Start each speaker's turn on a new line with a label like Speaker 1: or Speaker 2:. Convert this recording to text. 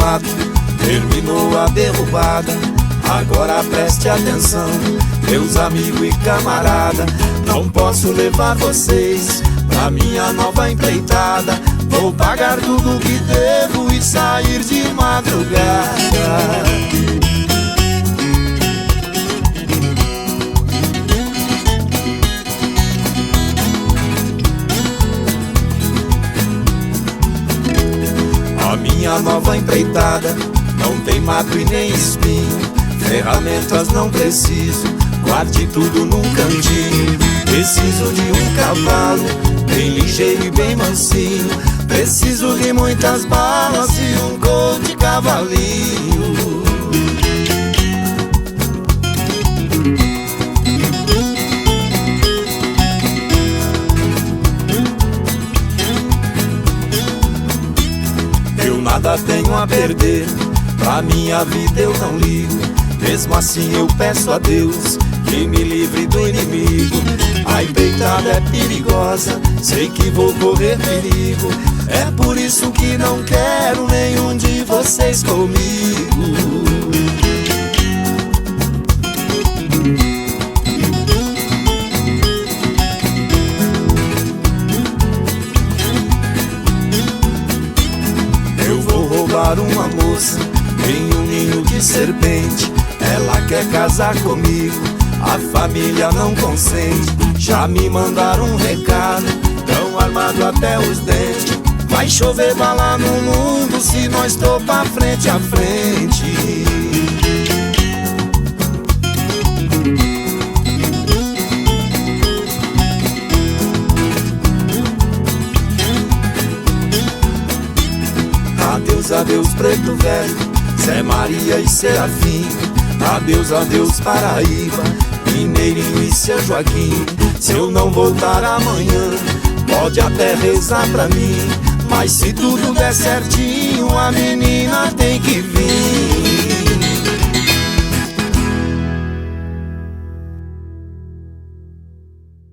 Speaker 1: lado, terminou a derrubada. Agora preste atenção, meus amigos e camarada. Não posso levar vocês pra minha nova empreitada. Vou pagar tudo que devo e sair de madrugada. A minha nova empreitada não tem mato e nem espinho. Ferramentas não preciso, guarde tudo num cantinho. Preciso de um cavalo, bem ligeiro e bem mansinho. Preciso de muitas balas e um gol de cavalinho. Eu nada tenho a perder, pra minha vida eu não ligo. Mesmo assim eu peço a Deus que me livre do inimigo. A empreitada é perigosa, sei que vou correr perigo. É por isso que não quero nenhum de vocês comigo. Eu vou roubar uma moça em um ninho de serpente. Ela quer casar comigo, a família não consente. Já me mandaram um recado, tão armado até os dentes. Vai chover bala no mundo se nós topar frente a frente. Adeus, adeus, preto velho, Zé Maria e Serafim. Adeus, adeus, Paraíba, Mineirinho e seu Joaquim. Se eu não voltar amanhã, pode até rezar pra mim, mas se tudo der certinho, a menina tem que vir.